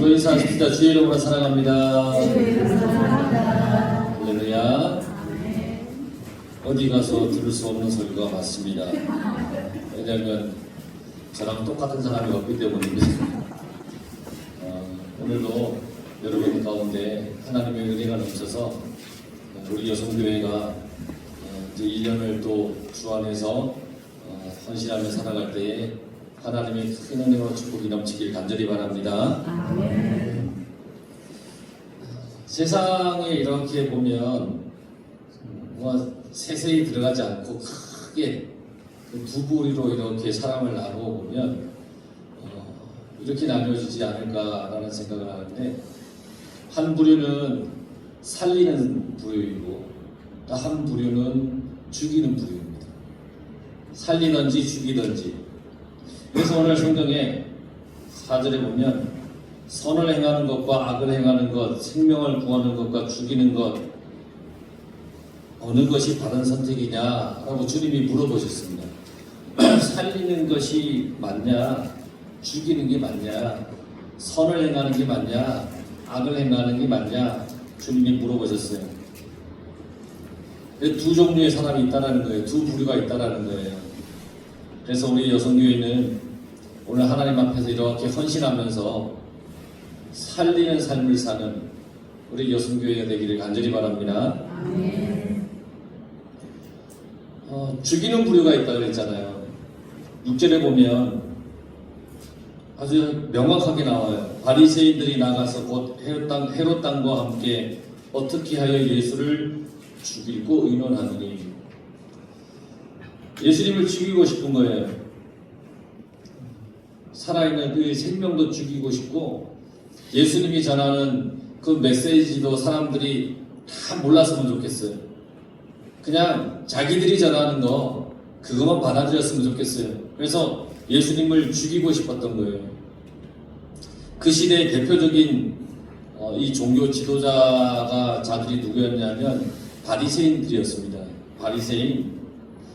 서로 인사하십시다. 주의 이름으로 사랑합니다. 할렐루야. 어디 가서 들을 수 없는 소리가 많습니다. 왜냐하면 저랑 똑같은 사람이 없기 때문입니다. 오늘도 여러분 가운데 하나님의 은혜가 넘쳐서 우리 여성교회가 이제 1년을 또 주 안에서 헌신하며 살아갈 때에 하나님의 큰 은혜와 축복이 넘치길 간절히 바랍니다. 세상에 이렇게 보면 세세히 들어가지 않고 크게 두 부류로 이렇게 사람을 나누어 보면 이렇게 나뉘어지지 않을까라는 생각을 하는데, 한 부류는 살리는 부류이고 또 한 부류는 죽이는 부류입니다. 살리든지 죽이든지. 그래서 오늘 성경에 4절에 보면 선을 행하는 것과 악을 행하는 것, 생명을 구하는 것과 죽이는 것, 어느 것이 바른 선택이냐라고 주님이 물어보셨습니다. 살리는 것이 맞냐, 죽이는 게 맞냐, 선을 행하는 게 맞냐, 악을 행하는 게 맞냐, 주님이 물어보셨어요. 두 종류의 사람이 있다는 거예요. 두 부류가 있다는 거예요. 그래서 우리 여성교회는 오늘 하나님 앞에서 이렇게 헌신하면서 살리는 삶을 사는 우리 여성교회가 되기를 간절히 바랍니다. 죽이는 부류가 있다고 그랬잖아요. 6절에 보면 아주 명확하게 나와요. 바리새인들이 나가서 곧 헤롯 땅과 함께 어떻게 하여 예수를 죽이고 의논하느니. 예수님을 죽이고 싶은 거예요. 살아있는 그 생명도 죽이고 싶고, 예수님이 전하는 그 메시지도 사람들이 다 몰랐으면 좋겠어요. 그냥 자기들이 전하는 거 그것만 받아들였으면 좋겠어요. 그래서 예수님을 죽이고 싶었던 거예요. 그 시대의 대표적인 이 종교 지도자들이 누구였냐면 바리새인들이었습니다. 바리새인.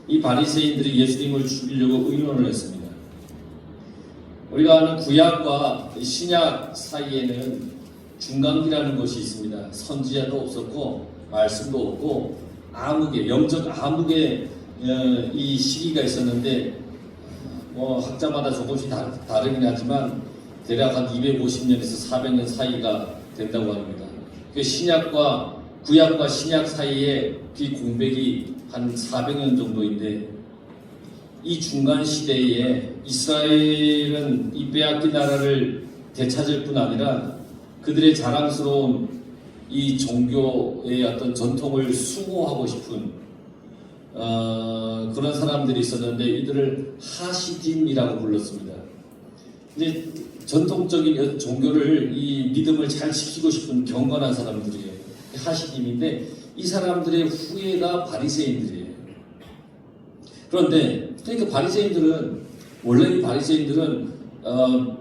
이 바리새인들이 예수님을 죽이려고 의논을 했습니다. 우리가 아는 구약과 신약 사이에는 중간기라는 것이 있습니다. 선지자도 없었고 말씀도 없고 암흑의, 영적 암흑의 이 시기가 있었는데, 학자마다 조금씩 다르긴 하지만 대략 한 250년에서 400년 사이가 된다고 합니다. 그 구약과 신약 사이에 그 공백이 한 400년 정도인데, 이 중간 시대에 이스라엘은 이 빼앗긴 나라를 되찾을 뿐 아니라 그들의 자랑스러운 이 종교의 어떤 전통을 수호하고 싶은 그런 사람들이 있었는데, 이들을 하시딤이라고 불렀습니다. 이제 전통적인 종교를, 이 믿음을 잘 지키고 싶은 경건한 사람들이에요. 하시딤인데, 이 사람들의 후예가 바리새인들이에요. 그런데 그러니까 원래 이 바리새인들은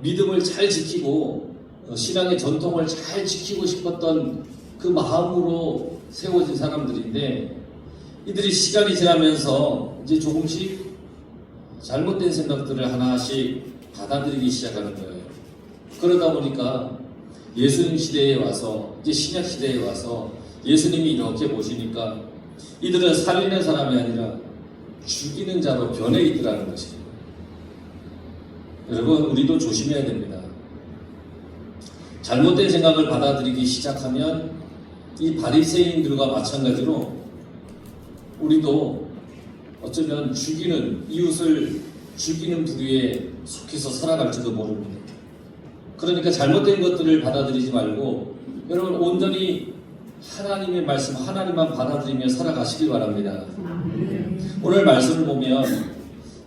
믿음을 잘 지키고 신앙의 전통을 잘 지키고 싶었던 그 마음으로 세워진 사람들인데, 이들이 시간이 지나면서 이제 조금씩 잘못된 생각들을 하나씩 받아들이기 시작하는 거예요. 그러다 보니까 예수님 시대에 와서, 이제 신약 시대에 와서 예수님이 이렇게 보시니까 이들은 살리는 사람이 아니라 죽이는 자로 변해 있더라는 것이에요. 여러분, 우리도 조심해야 됩니다. 잘못된 생각을 받아들이기 시작하면 이 바리새인들과 마찬가지로 우리도 어쩌면 이웃을 죽이는 부류에 속해서 살아갈지도 모릅니다. 그러니까 잘못된 것들을 받아들이지 말고 여러분 온전히 하나님의 말씀, 하나님만 받아들이며 살아가시길 바랍니다. 오늘 말씀을 보면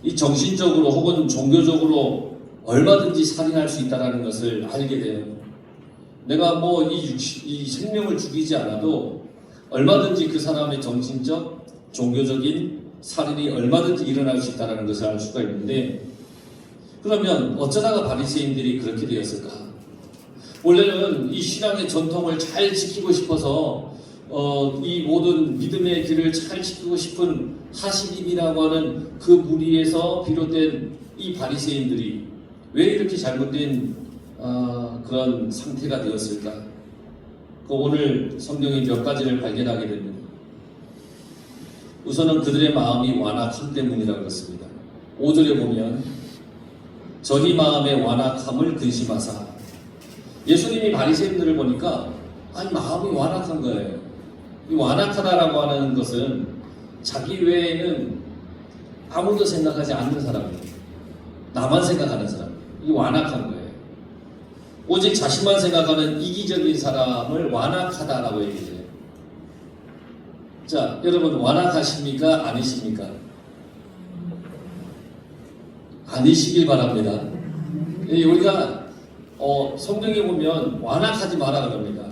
이 정신적으로 혹은 종교적으로 얼마든지 살인할 수 있다는 것을 알게 돼요. 내가 이 생명을 죽이지 않아도 얼마든지 그 사람의 정신적, 종교적인 살인이 얼마든지 일어날 수 있다는 것을 알 수가 있는데, 그러면 어쩌다가 바리새인들이 그렇게 되었을까? 원래는 이 신앙의 전통을 잘 지키고 싶어서 이 모든 믿음의 길을 잘 지키고 싶은 하시딤이라고 하는 그 무리에서 비롯된 이 바리새인들이 왜 이렇게 잘못된 그런 상태가 되었을까? 오늘 성경이 몇 가지를 발견하게 됩니다. 우선은 그들의 마음이 완악함 때문이라고 했습니다. 5절에 보면 저희 마음의 완악함을 근심하사. 예수님이 바리새인들을 보니까 마음이 완악한 거예요. 이 완악하다라고 하는 것은 자기 외에는 아무도 생각하지 않는 사람이에요. 나만 생각하는 사람. 이 완악한 거예요. 오직 자신만 생각하는 이기적인 사람을 완악하다라고 얘기해요. 자, 여러분 완악하십니까? 아니십니까? 아니시길 바랍니다. 우리가 성경에 보면 완악하지 마라 그럽니다.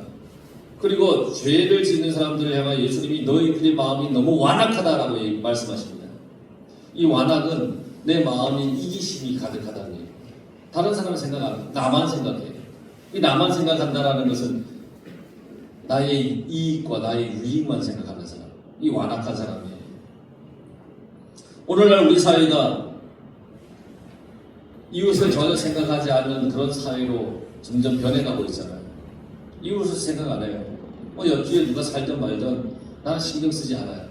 그리고 죄를 짓는 사람들을 향해 예수님이 너희들의 마음이 너무 완악하다라고 말씀하십니다. 이 완악은 내 마음이 이기심이 가득하다는 얘기예요. 다른 사람을 생각 안 해요. 나만 생각해요. 이 나만 생각한다라는 것은 나의 이익과 나의 유익만 생각하는 사람. 이 완악한 사람이에요. 오늘날 우리 사회가 이웃을 전혀 생각하지 않는 그런 사회로 점점 변해가고 있잖아요. 이웃을 생각 안 해요. 옆집에 누가 살든 말든 나는 신경 쓰지 않아요.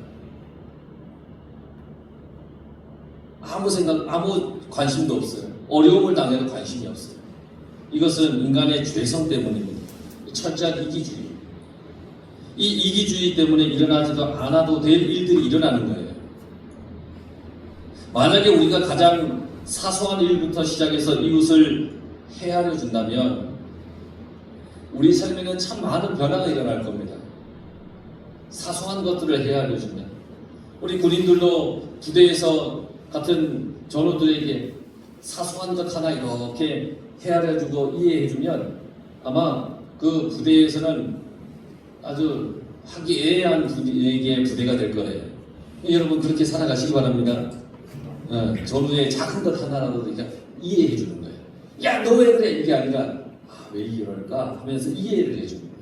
아무 관심도 없어요. 어려움을 당해도 관심이 없어요. 이것은 인간의 죄성 때문입니다. 철저한 이기주의. 이 이기주의 때문에 일어나지도 않아도 될 일들이 일어나는 거예요. 만약에 우리가 가장 사소한 일부터 시작해서 이웃을 헤아려 준다면 우리 삶에는 참 많은 변화가 일어날 겁니다. 사소한 것들을 헤아려 주면 우리 군인들도 부대에서 같은 전우들에게 사소한 것 하나 이렇게 헤아려주고 이해해주면 아마 그 부대에서는 아주 화기애애한 분위기의 부대가 될 거예요. 여러분 그렇게 살아가시기 바랍니다. 전우의 작은 것 하나라도 그러니까 이해해주는 거예요. 야, 너 왜 그래? 이게 아니라 왜 이럴까 하면서 이해를 해주는 거예요.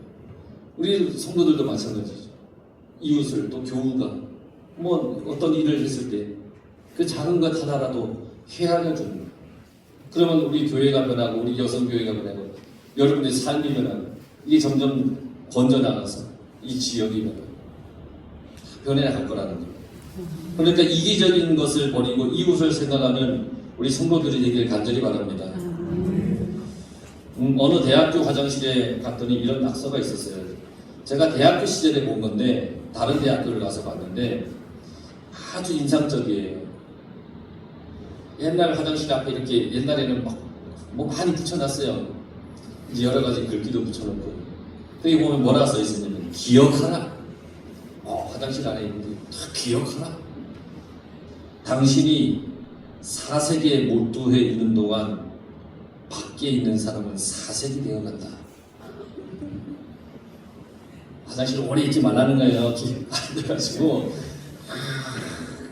우리 성도들도 마찬가지죠. 이웃을 또 교우가 어떤 일을 했을 때 그 작은 것 하나라도 헤아려 주는 거예요. 그러면 우리 교회가 변하고 우리 여성교회가 변하고 여러분의 삶이 변하고 이게 점점 번져나가서 이 지역이 변해나갈 거라는 거예요. 그러니까 이기적인 것을 버리고 이웃을 생각하는 우리 성도들이 되길 간절히 바랍니다. 어느 대학교 화장실에 갔더니 이런 낙서가 있었어요. 제가 대학교 시절에 본 건데 다른 대학교를 가서 봤는데 아주 인상적이에요. 옛날 화장실 앞에 이렇게 옛날에는 많이 붙여놨어요. 이제 여러 가지 글귀도 붙여놓고 거기 보면 뭐라 써 있었냐면 기억하라. 화장실 안에 있는데 다 기억하라. 당신이 사색에 몰두해 있는 동안 밖에 있는 사람은 사색이 되어간다. 화장실 오래 있지 말라는 거예요. 그래가지고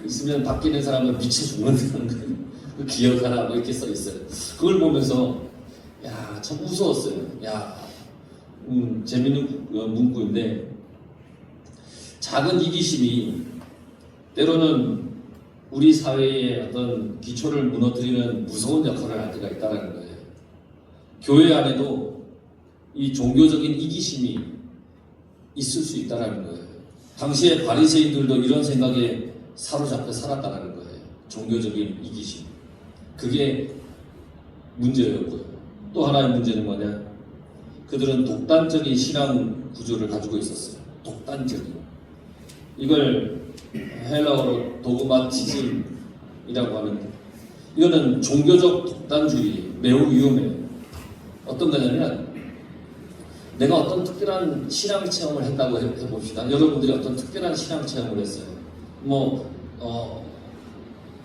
있으면 밖에 있는 사람은 미쳐 죽는다는 거예요. 기억하라 이렇게 써 있어요. 그걸 보면서 참 무서웠어요. 재밌는 문구인데 작은 이기심이 때로는 우리 사회의 어떤 기초를 무너뜨리는 무서운 역할을 할 때가 있다는 거예요. 교회 안에도 이 종교적인 이기심이 있을 수 있다는 거예요. 당시에 바리새인들도 이런 생각에 사로잡혀 살았다는 거예요. 종교적인 이기심. 그게 문제였고요. 또 하나의 문제는 뭐냐? 그들은 독단적인 신앙 구조를 가지고 있었어요. 독단적인. 이걸 헬라어로 도그마티즘이라고 하는데 이거는 종교적 독단주의, 매우 위험해요. 어떤 거냐면 내가 어떤 특별한 신앙 체험을 했다고 해봅시다. 여러분들이 어떤 특별한 신앙 체험을 했어요.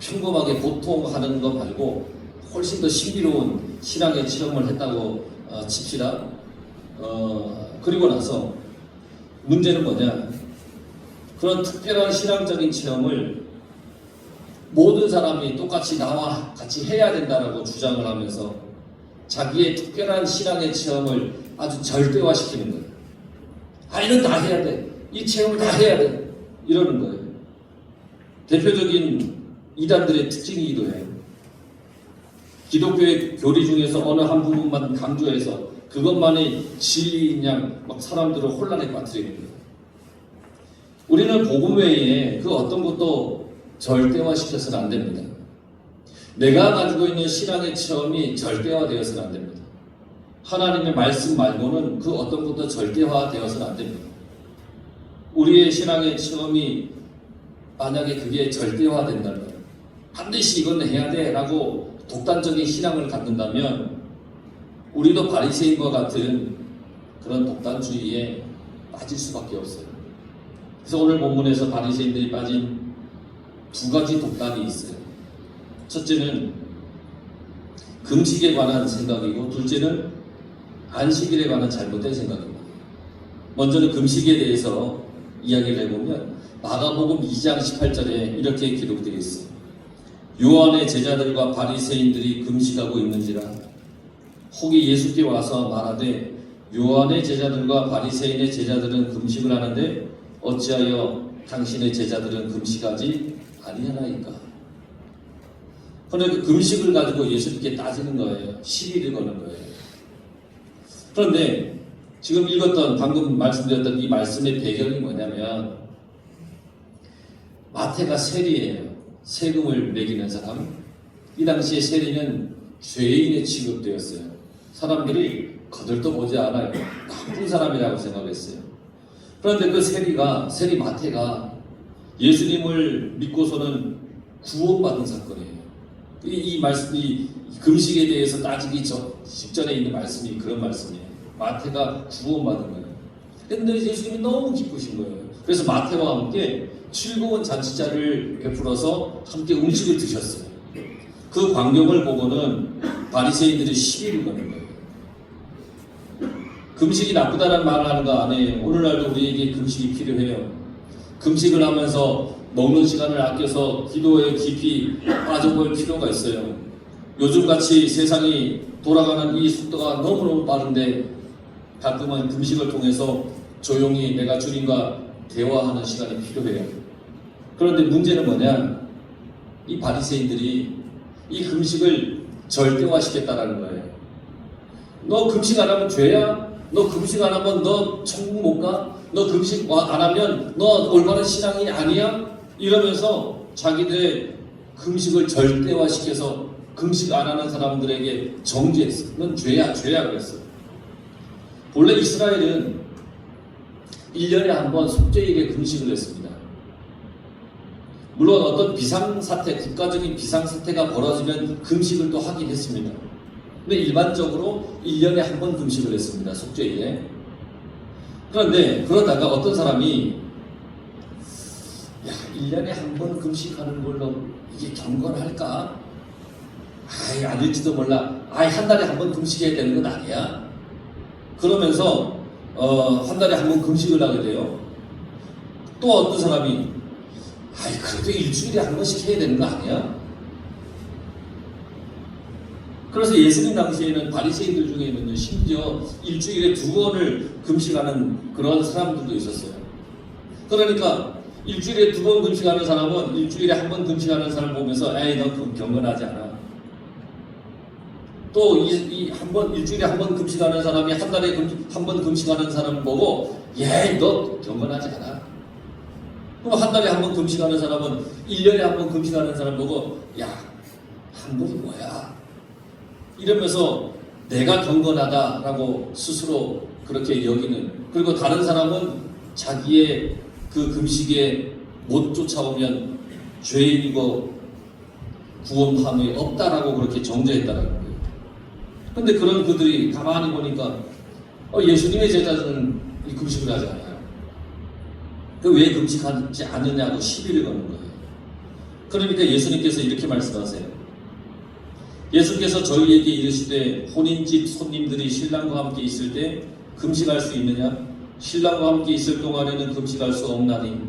평범하게 보통 하는 거 말고 훨씬 더 신비로운 신앙의 체험을 했다고 칩시다. 그리고 나서 문제는 뭐냐? 그런 특별한 신앙적인 체험을 모든 사람이 똑같이 나와 같이 해야 된다라고 주장을 하면서 자기의 특별한 신앙의 체험을 아주 절대화시키는 거예요. 이건 다 해야 돼. 이 체험을 다 해야 돼. 이러는 거예요. 대표적인 이단들의 특징이기도 해요. 기독교의 교리 중에서 어느 한 부분만 강조해서 그것만이 진리인 양 막 사람들을 혼란에 빠뜨리는 거예요. 우리는 복음 외에 그 어떤 것도 절대화시켜서는 안 됩니다. 내가 가지고 있는 신앙의 체험이 절대화되어서는 안 됩니다. 하나님의 말씀 말고는 그 어떤 것도 절대화되어서는 안 됩니다. 우리의 신앙의 체험이 만약에 그게 절대화된다면 반드시 이건 해야 돼 라고 독단적인 신앙을 갖는다면 우리도 바리새인과 같은 그런 독단주의에 빠질 수밖에 없어요. 그래서 오늘 본문에서 바리새인들이 빠진 두 가지 독단이 있어요. 첫째는 금식에 관한 생각이고 둘째는 안식일에 관한 잘못된 생각입니다. 먼저는 금식에 대해서 이야기를 해보면 마가복음 2장 18절에 이렇게 기록되어 있어요. 요한의 제자들과 바리새인들이 금식하고 있는지라 혹이 예수께 와서 말하되 요한의 제자들과 바리새인의 제자들은 금식을 하는데 어찌하여 당신의 제자들은 금식하지 아니하나이까. 그런데 그 금식을 가지고 예수님께 따지는 거예요. 시비를 거는 거예요. 그런데 지금 읽었던 방금 말씀드렸던 이 말씀의 배경이 뭐냐면 마태가 세리예요. 세금을 매기는 사람. 이 당시에 세리는 죄인에 취급되었어요. 사람들이 거들떠보지 않아요. 나쁜 사람이라고 생각했어요. 그런데 그 세리 마태가 예수님을 믿고서는 구원받은 사건이에요. 이 말씀이 금식에 대해서 따지기 직전에 있는 말씀이 그런 말씀이에요. 마태가 구원받은 거예요. 근데 예수님이 너무 기쁘신 거예요. 그래서 마태와 함께 즐거운 잔치자를 베풀어서 함께 음식을 드셨어요. 그 광경을 보고는 바리새인들이 시비를 거는 거예요. 금식이 나쁘다는 말을 하는 거 아니에요. 오늘날도 우리에게 금식이 필요해요. 금식을 하면서 먹는 시간을 아껴서 기도에 깊이 빠져볼 필요가 있어요. 요즘같이 세상이 돌아가는 이 속도가 너무너무 빠른데 가끔은 금식을 통해서 조용히 내가 주님과 대화하는 시간이 필요해요. 그런데 문제는 뭐냐? 이 바리새인들이 이 금식을 절대화시켰다는 거예요. 너 금식 안 하면 죄야? 너 금식 안 하면 너 천국 못 가? 너 금식 안 하면 너 올바른 신앙이 아니야? 이러면서 자기들의 금식을 절대화시켜서 금식 안 하는 사람들에게 정죄했어. 넌 죄야 그랬어. 본래 이스라엘은 1년에 한 번 속죄일에 금식을 했습니다. 물론 어떤 비상사태, 국가적인 비상사태가 벌어지면 금식을 또 하긴 했습니다. 근데 일반적으로 1년에 한 번 금식을 했습니다. 속죄일에. 그런데 그러다가 어떤 사람이 1년에 한 번 금식하는 걸로 이게 경건할까? 아닐지도 몰라. 한 달에 한 번 금식해야 되는 건 아니야. 그러면서 한 달에 한 번 금식을 하게 돼요. 또 어떤 사람이 그래도 일주일에 한 번씩 해야 되는 거 아니야? 그래서 예수님 당시에는 바리새인들 중에는 심지어 일주일에 2번을 금식하는 그런 사람들도 있었어요. 그러니까 일주일에 2번 금식하는 사람은 일주일에 한 번 금식하는 사람 보면서 너 경건하지 않아. 또 일주일에 한 번 금식하는 사람이 한 달에 한 번 금식하는 사람 보고 너 경건하지 않아. 그럼 한 달에 한 번 금식하는 사람은 1년에 한 번 금식하는 사람 보고 한 번이 뭐야? 이러면서 내가 경건하다라고 스스로 그렇게 여기는, 그리고 다른 사람은 자기의 그 금식에 못 쫓아오면 죄인이고 구원 함이 없다라고 그렇게 정죄했다는 거예요. 근데 그런 그들이 가만히 보니까 예수님의 제자들은 이 금식을 하지 않아요. 왜 금식하지 않느냐고 시비를 거는 거예요. 그러니까 예수님께서 이렇게 말씀하세요. 예수께서 저희에게 이르시되 혼인집 손님들이 신랑과 함께 있을 때 금식할 수 있느냐? 신랑과 함께 있을 동안에는 금식할 수 없나니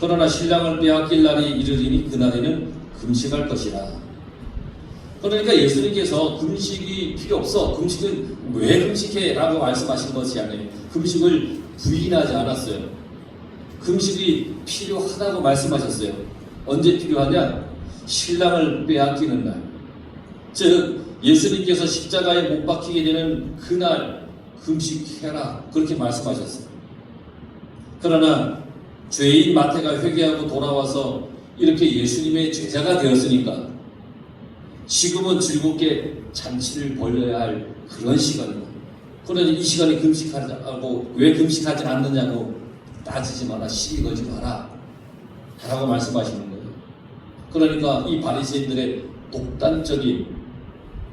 그러나 신랑을 빼앗길 날이 이르리니 그날에는 금식할 것이라. 그러니까 예수님께서 금식이 필요 없어, 금식은 왜 금식해? 라고 말씀하신 것이 아니에요. 금식을 부인하지 않았어요. 금식이 필요하다고 말씀하셨어요. 언제 필요하냐? 신랑을 빼앗기는 날. 즉 예수님께서 십자가에 못 박히게 되는 그날 금식해라 그렇게 말씀하셨어요. 그러나 죄인 마태가 회개하고 돌아와서 이렇게 예수님의 제자가 되었으니까 지금은 즐겁게 잔치를 벌여야 할 그런 시간이고, 그러니 이 시간에 금식하지 않고 왜 금식하지 않느냐고 따지지 마라, 시비 걸지 마라 라고 말씀하시는 거예요. 그러니까 이 바리새인들의 독단적인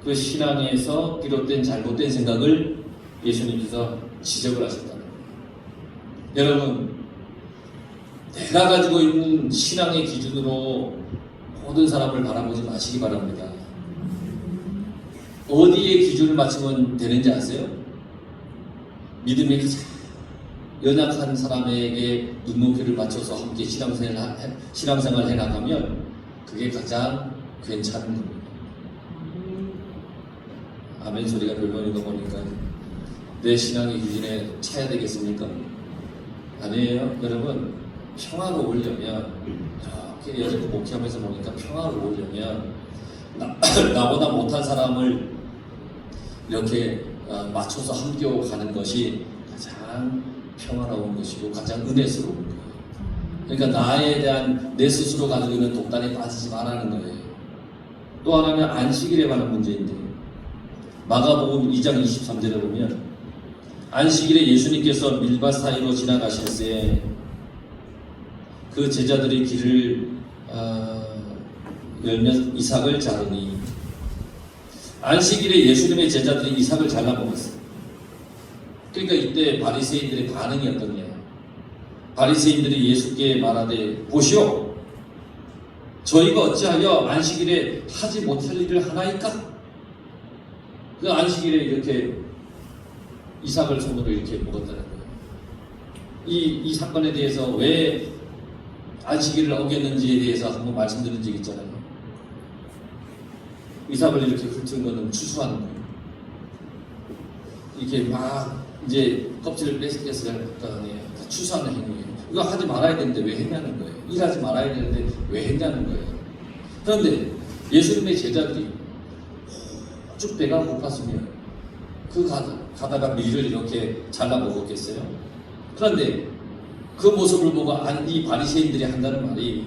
그 신앙에서 비롯된 잘못된 생각을 예수님께서 지적을 하셨다는 거예요. 여러분, 내가 가지고 있는 신앙의 기준으로 모든 사람을 바라보지 마시기 바랍니다. 어디에 기준을 맞추면 되는지 아세요? 믿음이 가장 연약한 사람에게 눈높이를 맞춰서 함께 신앙생활을 해나가면 그게 가장 괜찮은 겁니다. 아멘 소리가 별명인 거 보니까 내 신앙의 기준에 차야 되겠습니까? 아니에요. 여러분, 평화로우려면, 이렇게 여자도 목회하면서 보니까 평화로우려면 나보다 못한 사람을 이렇게 맞춰서 함께 가는 것이 가장 평화로운 것이고 가장 은혜스러운 거예요. 그러니까 나에 대한 내 스스로 가지고 있는 독단에 빠지지 말라는 거예요. 또 하나는 안식일에 관한 문제인데, 마가복음 2장 23절에 보면 안식일에 예수님께서 밀밭 사이로 지나가실 때 그 제자들이 길을 열면 이삭을 자르니, 안식일에 예수님의 제자들이 이삭을 잘라 먹었어요. 그러니까 이때 바리새인들의 반응이 어떠냐? 바리새인들이 예수께 말하되, 보시오, 저희가 어찌하여 안식일에 하지 못할 일을 하나이까? 그 안식일에 이렇게 이삭을 손으로 이렇게 먹었다는 거예요. 이 사건에 대해서 왜 안식일을 어겼는지에 대해서 한번 말씀드린 적 있잖아요. 이삭을 이렇게 훑은 거는 추수하는 거예요. 이렇게 막 이제 껍질을 뺏을 했다니 추수하는 행위예요. 이거 하지 말아야 되는데 왜 했냐는 거예요. 일하지 말아야 되는데 왜 했냐는 거예요. 그런데 예수님의 제자들이 쭉 배가 고팠으면 그 가다가 밀을 이렇게 잘라 먹었겠어요? 그런데 그 모습을 보고 이 바리새인들이 한다는 말이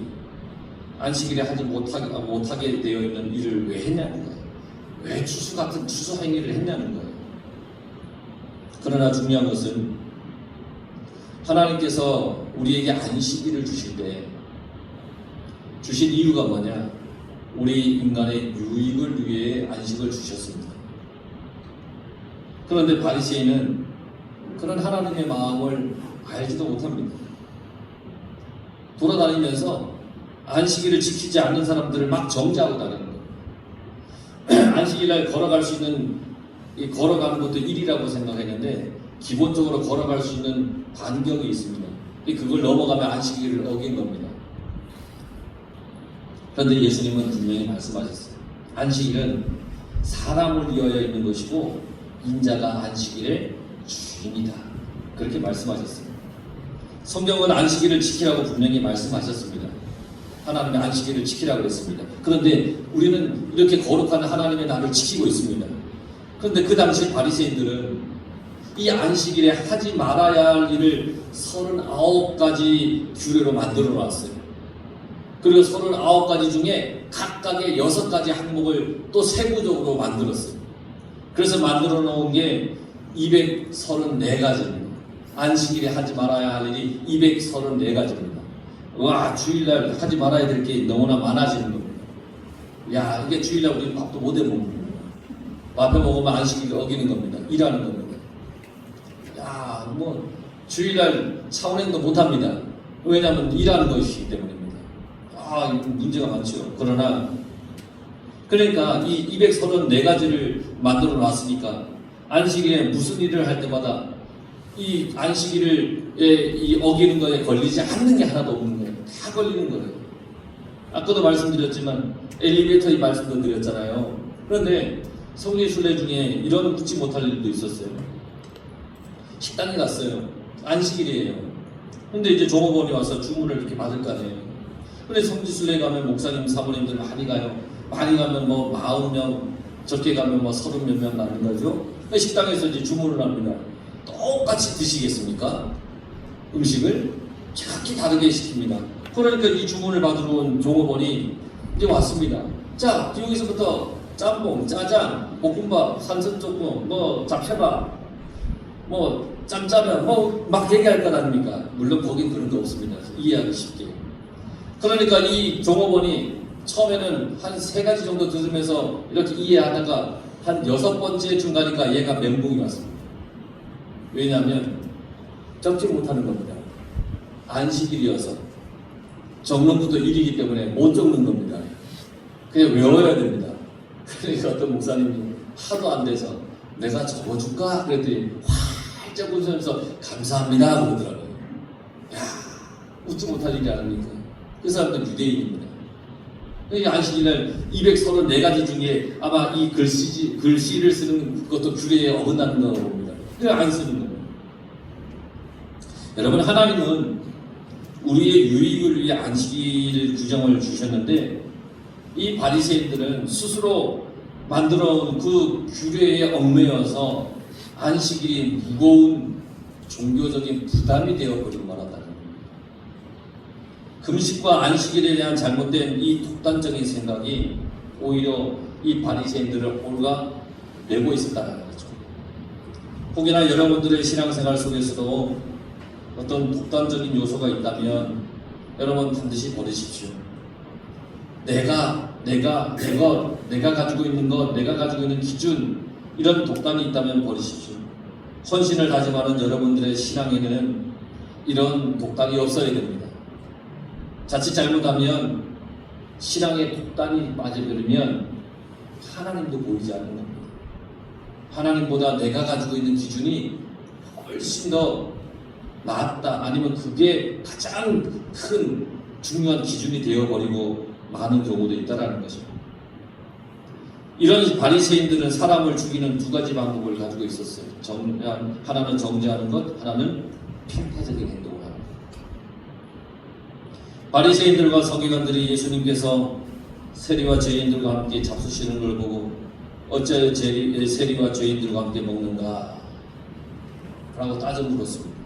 안식일에 하지 못하게 되어 있는 일을 왜 했냐는 거예요. 왜 추수 같은 추수 행위를 했냐는 거예요. 그러나 중요한 것은 하나님께서 우리에게 안식일을 주실 때 주신 이유가 뭐냐? 우리 인간의 유익을 위해 안식을 주셨습니다. 그런데 바리새인은 그런 하나님의 마음을 알지도 못합니다. 돌아다니면서 안식일을 지키지 않는 사람들을 막 정죄하고 다니는 거예요. 안식일날 걸어갈 수 있는, 걸어가는 것도 일이라고 생각했는데 기본적으로 걸어갈 수 있는 반경이 있습니다. 그걸 넘어가면 안식일을 어긴 겁니다. 그런데 예수님은 분명히 말씀하셨어요. 안식일은 사람을 위하여 있는 것이고 인자가 안식일의 주인이다. 그렇게 말씀하셨습니다. 성경은 안식일을 지키라고 분명히 말씀하셨습니다. 하나님의 안식일을 지키라고 했습니다. 그런데 우리는 이렇게 거룩한 하나님의 날을 지키고 있습니다. 그런데 그 당시 바리새인들은 이 안식일에 하지 말아야 할 일을 39가지 규례로 만들어 놨어요. 그리고 39가지 중에 각각의 6가지 항목을 또 세부적으로 만들었어요. 그래서 만들어 놓은 게 234가지입니다. 안식일에 하지 말아야 할 일이 234가지입니다. 와, 주일날 하지 말아야 될 게 너무나 많아지는 겁니다. 야, 이게 주일날 우리 밥도 못 해 먹는 겁니다. 밥해 먹으면 안식일을 어기는 겁니다. 일하는 겁니다. 야, 뭐 주일날 차원행도 못 합니다. 왜냐하면 일하는 것이기 때문입니다. 아, 문제가 많죠. 그러니까 이 234가지를 만들어 놨으니까 안식일에 무슨 일을 할 때마다 이 안식일을 어기는 거에 걸리지 않는 게 하나도 없는 거예요. 다 걸리는 거예요. 아까도 말씀드렸지만 엘리베이터의 말씀도 드렸잖아요. 그런데 성례순례 중에 이런 묻지 못할 일도 있었어요. 식당에 갔어요. 안식일이에요. 근데 이제 종업원이 와서 주문을 이렇게 받을 거 아니에요. 근데 성지순례 가면 목사님, 사모님들 많이 가요. 많이 가면 뭐 40명, 적게 가면 뭐 30몇 명 나는 거죠. 식당에서 이제 주문을 합니다. 똑같이 드시겠습니까? 음식을 정확히 다르게 시킵니다. 그러니까 이 주문을 받으러 온 종업원이 이제 왔습니다. 자, 여기서부터 짬뽕, 짜장, 볶음밥, 산천조금, 뭐 잡채밥, 뭐 짬짜면 뭐 막 얘기할 것 아닙니까? 물론 거긴 그런 거 없습니다. 이해하기 쉽게. 그러니까 이 종업원이 처음에는 한 3가지 정도 들으면서 이렇게 이해하다가 한 6번째 중간이니까 얘가 멘붕이 왔습니다. 왜냐하면 적지 못하는 겁니다. 안식일이어서 적는 것도 일이기 때문에 못 적는 겁니다. 그냥 외워야 됩니다. 그러니까 어떤 목사님이 하도 안 돼서 내가 적어줄까? 그랬더니 활짝 웃으면서 감사합니다 그러더라고요. 야, 웃지 못할 일이 아닙니까? 그 사람도 유대인입니다. 안식일날 234가지 중에 아마 이 글씨를 쓰는 것도 규례에 어긋나는 거라고 봅니다. 그래 안 쓰는 거예요. 여러분, 하나님은 우리의 유익을 위해 안식일 규정을 주셨는데 이 바리새인들은 스스로 만들어온 그 규례에 얽매여서 안식일이 무거운 종교적인 부담이 되어버린 거라는 겁니다. 금식과 안식일에 대한 잘못된 이 독단적인 생각이 오히려 이 바리새인들을 올가매고 있었다는 거죠. 혹여나 여러분들의 신앙생활 속에서도 어떤 독단적인 요소가 있다면 여러분 반드시 버리십시오. 내가 가지고 있는 것, 내가 가지고 있는 기준, 이런 독단이 있다면 버리십시오. 헌신을 다짐하는 여러분들의 신앙에는 이런 독단이 없어야 됩니다. 자칫 잘못하면 신앙의 독단이 빠져버리면 하나님도 보이지 않는 겁니다. 하나님보다 내가 가지고 있는 기준이 훨씬 더 낫다, 아니면 그게 가장 큰 중요한 기준이 되어버리고 많은 경우도 있다는 것입니다. 이런 바리새인들은 사람을 죽이는 2가지 방법을 가지고 있었어요. 하나는 정죄하는 것, 하나는 편파적인 행동을 하는 것. 바리새인들과 서기관들이 예수님께서 세리와 죄인들과 함께 잡수시는 걸 보고 어찌하여 세리와 죄인들과 함께 먹는가? 라고 따져 물었습니다.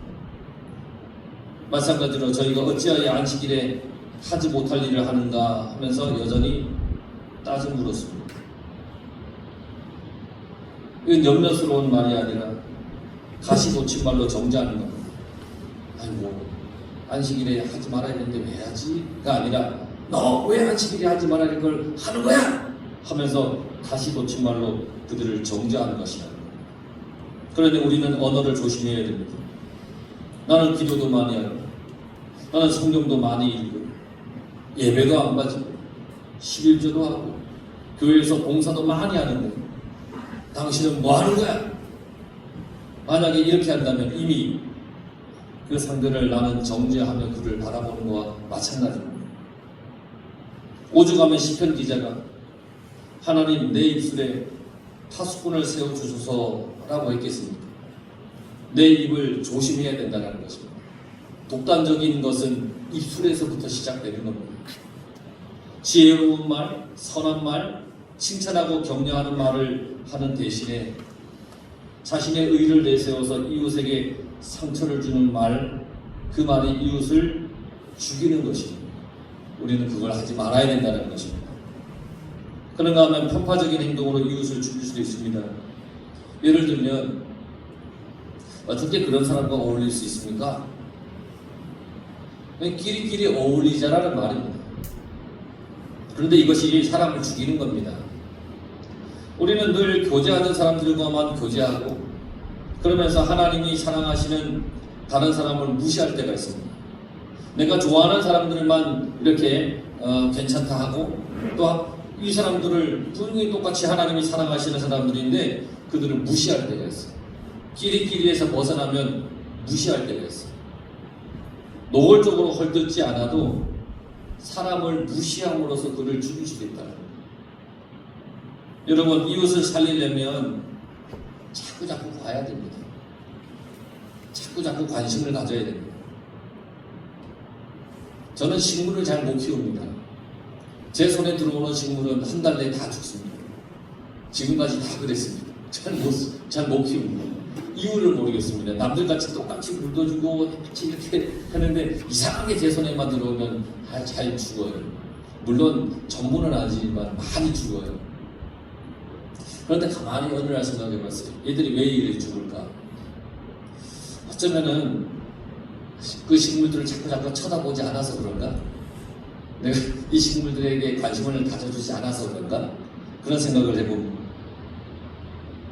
마찬가지로 저희가 어찌하여 안식일에 하지 못할 일을 하는가 하면서 여전히 따져 물었습니다. 이건 염려스러운 말이 아니라 가시돋친 말로 정죄하는 겁니다. 아이고, 안식일에 하지 말아야 되는데 왜 하지?가 아니라 너 왜 안식일에 하지 말아야 될 걸 하는 거야? 하면서 가시돋친 말로 그들을 정죄하는 것이다. 그런데 우리는 언어를 조심해야 됩니다. 나는 기도도 많이 하고 나는 성경도 많이 읽고 예배도 안 가지고 11조도 하고 교회에서 봉사도 많이 하는데 당신은 뭐 하는 거야? 만약에 이렇게 한다면 이미 그 상대를 나는 정죄하며 그를 바라보는 것과 마찬가지입니다. 오죽하면 시편 기자가 하나님 내 입술에 파수꾼을 세워주소서라고 했겠습니까? 내 입을 조심해야 된다는 것입니다. 독단적인 것은 입술에서부터 시작되는 겁니다. 지혜로운 말, 선한 말, 칭찬하고 격려하는 말을 하는 대신에 자신의 의를 내세워서 이웃에게 상처를 주는 말, 그 말이 이웃을 죽이는 것입니다. 우리는 그걸 하지 말아야 된다는 것입니다. 그런가 하면 편파적인 행동으로 이웃을 죽일 수도 있습니다. 예를 들면 어떻게 그런 사람과 어울릴 수 있습니까? 끼리끼리 어울리자라는 말입니다. 그런데 이것이 사람을 죽이는 겁니다. 우리는 늘 교제하는 사람들과만 교제하고 그러면서 하나님이 사랑하시는 다른 사람을 무시할 때가 있습니다. 내가 좋아하는 사람들만 이렇게 괜찮다 하고 또 이 사람들을 분명히 똑같이 하나님이 사랑하시는 사람들인데 그들을 무시할 때가 있어요. 끼리끼리에서 벗어나면 무시할 때가 있어요. 노골적으로 헐뜯지 않아도 사람을 무시함으로써 그를 죽일 수도 있다는 거예요. 여러분, 이웃을 살리려면 자꾸 봐야 됩니다. 자꾸 관심을 가져야 됩니다. 저는 식물을 잘 못 키웁니다. 제 손에 들어오는 식물은 한 달 내에 다 죽습니다. 지금까지 다 그랬습니다. 잘 못 키웁니다. 이유를 모르겠습니다. 남들같이 똑같이 물도 주고 이렇게 하는데 이상하게 제 손에만 들어오면 잘 죽어요. 물론 전부는 아니지만 많이 죽어요. 그런데 가만히 어느 날 생각해봤어요. 얘들이 왜 이렇게 죽을까? 어쩌면은 그 식물들을 자꾸 쳐다보지 않아서 그런가? 내가 이 식물들에게 관심을 가져주지 않아서 그런가? 그런 생각을 해봅니다.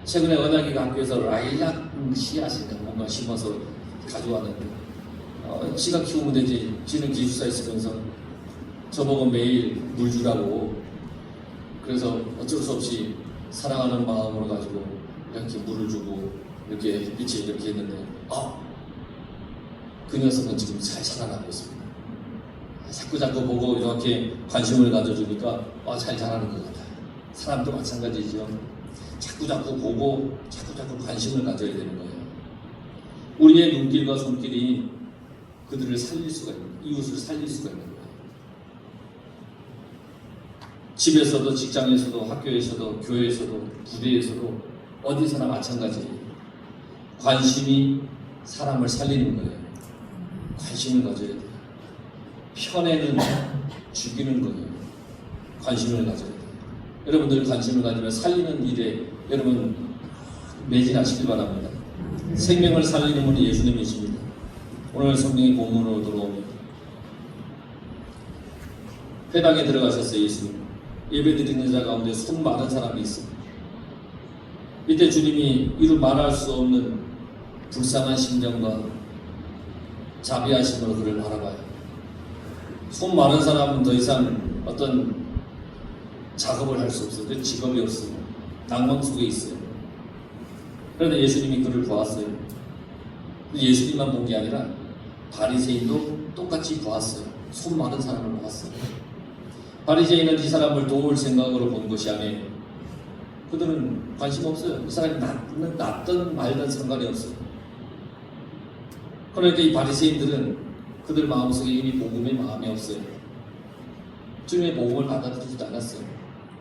최근에 은하기가 학교에서 라일락 씨앗이나 뭔가 심어서 가져왔는데 씨가 키우면 되지. 지는 기숙사에 있으면서 저보고 매일 물 주라고, 그래서 어쩔 수 없이 사랑하는 마음으로 가지고 이렇게 물을 주고 이렇게 햇빛에 이렇게 했는데 그 녀석은 지금 잘 살아나고 있습니다. 자꾸 보고 이렇게 관심을 가져주니까 잘 자라는 것 같아요. 사람도 마찬가지죠. 자꾸 보고 자꾸 관심을 가져야 되는 거예요. 우리의 눈길과 손길이 그들을 살릴 수가 있는, 이웃을 살릴 수가 있는 거예요. 집에서도, 직장에서도, 학교에서도, 교회에서도, 부대에서도 어디서나 마찬가지예요. 관심이 사람을 살리는 거예요. 관심을 가져야 돼요. 편에는 죽이는 거예요. 관심을 가져야 돼요. 여러분들 관심을 가지면 살리는 일에 여러분 매진하시길 바랍니다. 생명을 살리는 분이 예수님이십니다. 오늘 성경의 본문으로 들어오면 회당에 들어가셨어요. 예수님. 예배드리는 자 가운데 손 많은 사람이 있습니다. 이때 주님이 이루 말할 수 없는 불쌍한 심정과 자비하심으로 그를 바라봐요. 손 많은 사람은 더 이상 어떤 작업을 할 수 없어요. 그 직업이 없어요. 낭만 속에 있어요. 그런데 예수님이 그를 보았어요. 예수님만 본 게 아니라 바리새인도 똑같이 보았어요. 손 많은 사람을 보았어요. 바리새인은 이 사람을 도울 생각으로 본 것이 아니에요. 그들은 관심 없어요. 이 사람이 낫든 말든 상관이 없어요. 그러니까 이 바리새인들은 그들 마음속에 이미 복음의 마음이 없어요. 주님의 복음을 받아들이지도 않았어요.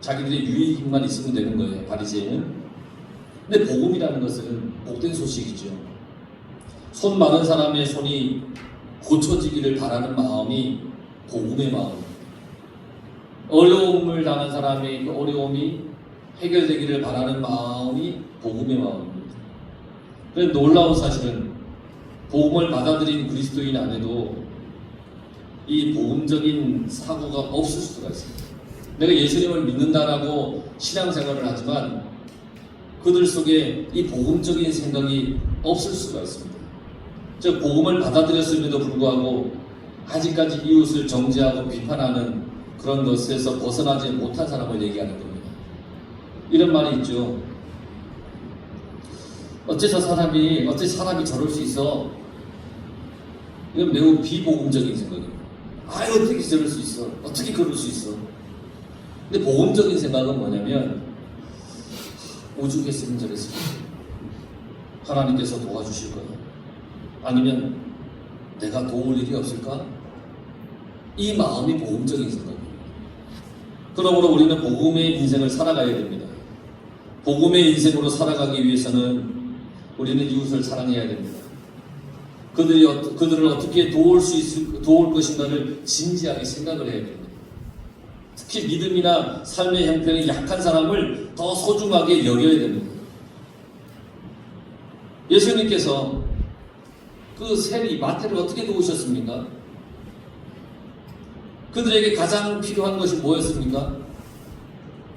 자기들의 유익만 있으면 되는 거예요. 바리새인은. 근데 복음이라는 것은 복된 소식이죠. 손 많은 사람의 손이 고쳐지기를 바라는 마음이 복음의 마음이에요. 어려움을 당한 사람의 그 어려움이 해결되기를 바라는 마음이 복음의 마음입니다. 그런데 놀라운 사실은 복음을 받아들인 그리스도인 안에도 이 복음적인 사고가 없을 수가 있습니다. 내가 예수님을 믿는다라고 신앙생활을 하지만 그들 속에 이 복음적인 생각이 없을 수가 있습니다. 즉 복음을 받아들였음에도 불구하고 아직까지 이웃을 정죄하고 비판하는 그런 것에서 벗어나지 못한 사람을 얘기하는 겁니다. 이런 말이 있죠. 어째 사람이 저럴 수 있어? 이건 매우 비복음적인 생각입니다. 어떻게 저럴 수 있어? 어떻게 그럴 수 있어? 근데 복음적인 생각은 뭐냐면 오죽했으면 저랬을 거야. 하나님께서 도와주실 거야. 아니면 내가 도울 일이 없을까? 이 마음이 복음적인 생각입니다. 그러므로 우리는 복음의 인생을 살아가야 됩니다. 복음의 인생으로 살아가기 위해서는 우리는 이웃을 사랑해야 됩니다. 그들을 어떻게 도울 것인가를 진지하게 생각을 해야 됩니다. 특히 믿음이나 삶의 형편이 약한 사람을 더 소중하게 여겨야 됩니다. 예수님께서 그 세리 마태를 어떻게 도우셨습니까? 그들에게 가장 필요한 것이 뭐였습니까?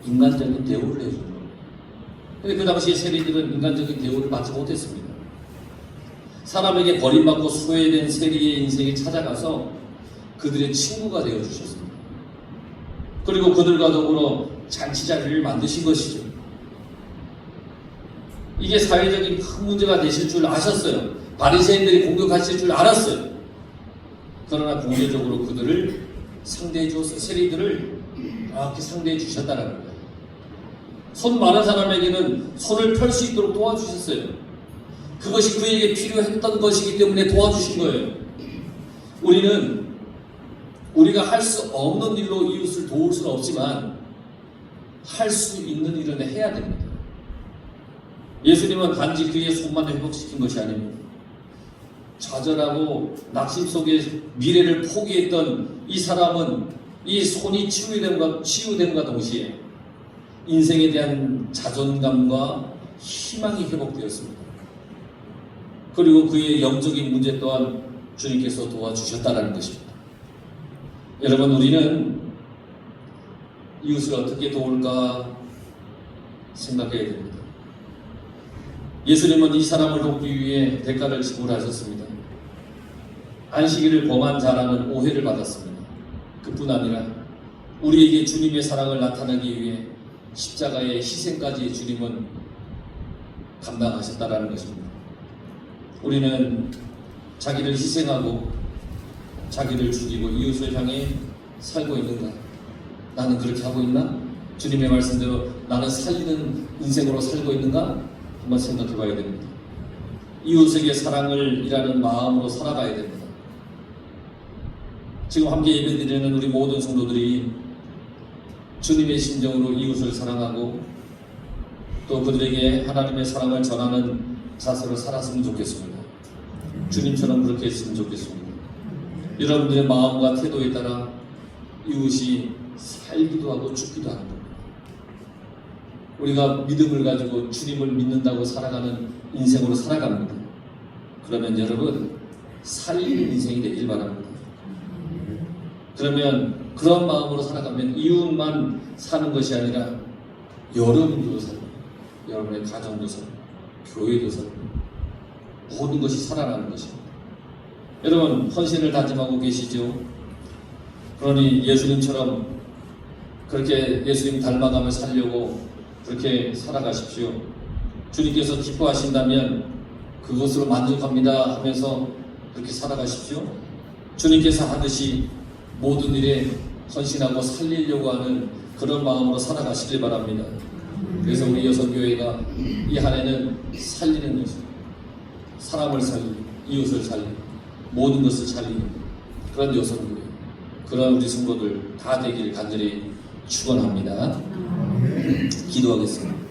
인간적인 대우를 해주는 거예요. 근데 그 당시에 세리들은 인간적인 대우를 받지 못했습니다. 사람에게 버림받고 소외된 세리의 인생에 찾아가서 그들의 친구가 되어주셨습니다. 그리고 그들과 더불어 잔치자리를 만드신 것이죠. 이게 사회적인 큰 문제가 되실 줄 아셨어요. 바리새인들이 공격하실 줄 알았어요. 그러나 공개적으로 그들을 상대해 주었어요. 세리들을 이렇게 상대해 주셨다는 거예요. 손 많은 사람에게는 손을 펼 수 있도록 도와주셨어요. 그것이 그에게 필요했던 것이기 때문에 도와주신 거예요. 우리는 우리가 할 수 없는 일로 이웃을 도울 수는 없지만 할 수 있는 일은 해야 됩니다. 예수님은 단지 그의 손만 회복시킨 것이 아닙니다. 좌절하고 낙심 속에 미래를 포기했던 이 사람은 이 손이 치유됨과 동시에 인생에 대한 자존감과 희망이 회복되었습니다. 그리고 그의 영적인 문제 또한 주님께서 도와주셨다는 것입니다. 여러분, 우리는 이웃을 어떻게 도울까 생각해야 됩니다. 예수님은 이 사람을 돕기 위해 대가를 지불하셨습니다. 안식일을 범한 자라는 오해를 받았습니다. 그뿐 아니라 우리에게 주님의 사랑을 나타내기 위해 십자가의 희생까지 주님은 감당하셨다라는 것입니다. 우리는 자기를 희생하고 자기를 죽이고 이웃을 향해 살고 있는가? 나는 그렇게 하고 있나? 주님의 말씀대로 나는 살리는 인생으로 살고 있는가? 한번 생각해 봐야 됩니다. 이웃에게 사랑을 일하는 마음으로 살아가야 됩니다. 지금 함께 예배드리는 우리 모든 성도들이 주님의 심정으로 이웃을 사랑하고 또 그들에게 하나님의 사랑을 전하는 자세로 살았으면 좋겠습니다. 주님처럼 그렇게 했으면 좋겠습니다. 여러분들의 마음과 태도에 따라 이웃이 살기도 하고 죽기도 하는 겁니다. 우리가 믿음을 가지고 주님을 믿는다고 살아가는 인생으로 살아갑니다. 그러면 여러분, 살리는 인생이 되길 바랍니다. 그러면 그런 마음으로 살아가면 이웃만 사는 것이 아니라 여러분도 살고, 여러분의 가정도 살고, 교회도 살고, 모든 것이 살아나는 것입니다. 여러분, 헌신을 다짐하고 계시죠? 그러니 예수님처럼 그렇게 예수님 닮아가며 살려고 그렇게 살아가십시오. 주님께서 기뻐하신다면 그것으로 만족합니다 하면서 그렇게 살아가십시오. 주님께서 하듯이 모든 일에 헌신하고 살리려고 하는 그런 마음으로 살아가시길 바랍니다. 그래서 우리 여성교회가 이 한 해는 살리는 것입니다. 사람을 살리고 이웃을 살리고 모든 것을 살리는 그런 여성교회, 그런 우리 성도들 다 되길 간절히 축원합니다. 기도하겠습니다.